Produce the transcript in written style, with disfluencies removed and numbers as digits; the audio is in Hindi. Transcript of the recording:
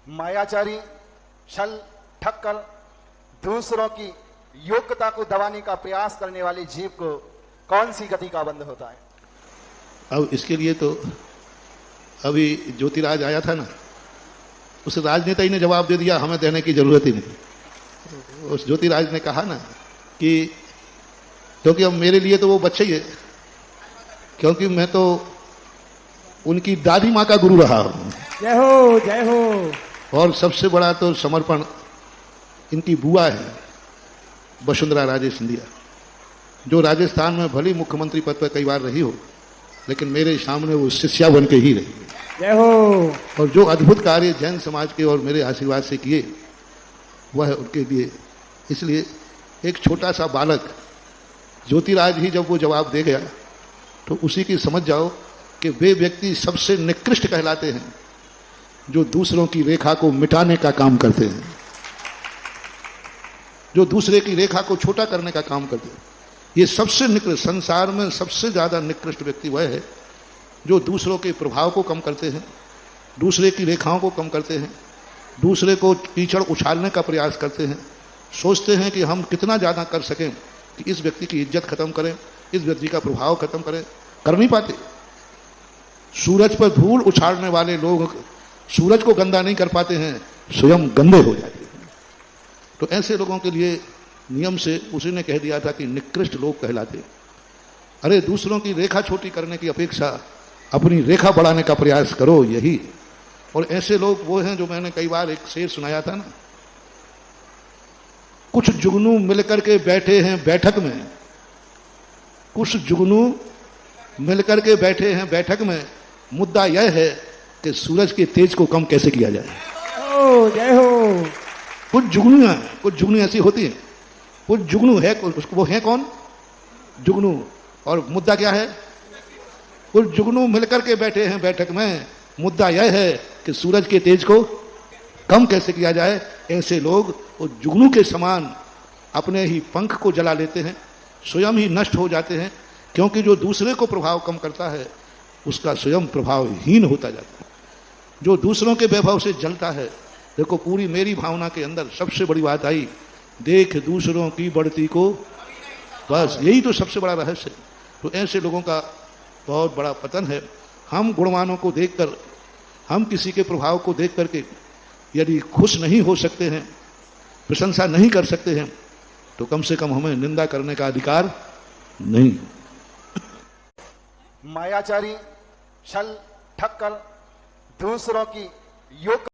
मायाचारी, छल, ठक्कर, दूसरों की योग्यता को दबाने का प्रयास करने वाली जीव को कौन सी गति का बंध होता है? अब इसके लिए तो अभी ज्योतिराज आया था ना, उस राजनेता ही ने जवाब दे दिया, हमें देने की जरूरत ही नहीं। उस ज्योतिराज ने कहा ना कि क्योंकि अब मेरे लिए तो वो बच्चे ही है, क्योंकि मैं तो उनकी दादी माँ का गुरु रहा हूं। जय हो जय हो। और सबसे बड़ा तो समर्पण इनकी बुआ है वसुंधरा राजे सिंधिया, जो राजस्थान में भली मुख्यमंत्री पद पर कई बार रही हो, लेकिन मेरे सामने वो शिष्या बन के ही रही। जय हो। और जो अद्भुत कार्य जैन समाज के और मेरे आशीर्वाद से किए, वह उनके लिए। इसलिए एक छोटा सा बालक ज्योतिराज ही जब वो जवाब दे गया, तो उसी की समझ जाओ कि वे व्यक्ति सबसे निकृष्ट कहलाते हैं जो दूसरों की रेखा को मिटाने का काम करते हैं, जो दूसरे की रेखा को छोटा करने का काम करते हैं। ये सबसे निकृष्ट, संसार में सबसे ज्यादा निकृष्ट व्यक्ति वह है जो दूसरों के प्रभाव को कम करते हैं, दूसरे की रेखाओं को कम करते हैं, दूसरे को कीचड़ उछालने का प्रयास करते हैं, सोचते हैं कि हम कितना ज़्यादा कर सकें कि इस व्यक्ति की इज्जत खत्म करें, इस व्यक्ति का प्रभाव खत्म करें, कर नहीं पाते। सूरज पर धूल उछालने वाले लोग सूरज को गंदा नहीं कर पाते हैं, स्वयं गंदे हो जाते हैं। तो ऐसे लोगों के लिए नियम से उसी ने कह दिया था कि निकृष्ट लोग कहलाते। अरे दूसरों की रेखा छोटी करने की अपेक्षा अपनी रेखा बढ़ाने का प्रयास करो, यही। और ऐसे लोग वो हैं जो मैंने कई बार एक शेर सुनाया था ना, कुछ जुगनू मिलकर के बैठे हैं बैठक में, कुछ जुगनू मिलकर के बैठे हैं बैठक में, मुद्दा यह है कि सूरज के तेज को कम कैसे किया जाए। ओ जय हो। कुछ जुगनू ऐसी होती है, कुछ जुगनू है, वो है कौन? जुगनू। और मुद्दा क्या है? कुछ जुगनू मिलकर के बैठे हैं बैठक में, मुद्दा यह है कि सूरज के तेज को कम कैसे किया जाए। ऐसे लोग वो जुगनू के समान अपने ही पंख को जला लेते हैं, स्वयं ही नष्ट हो जाते हैं, क्योंकि जो दूसरे को प्रभाव कम करता है उसका स्वयं प्रभावहीन होता जाता है। जो दूसरों के वैभव से जलता है, देखो पूरी मेरी भावना के अंदर सबसे बड़ी बात आई, देख दूसरों की बढ़ती को, बस यही तो सबसे बड़ा रहस्य है। तो ऐसे लोगों का बहुत बड़ा पतन है। हम गुणवानों को देखकर, हम किसी के प्रभाव को देख करके यदि खुश नहीं हो सकते हैं, प्रशंसा नहीं कर सकते हैं, तो कम से कम हमें निंदा करने का अधिकार नहीं। मायाचारी, छल, ठक्कर, दूसरों की योग्य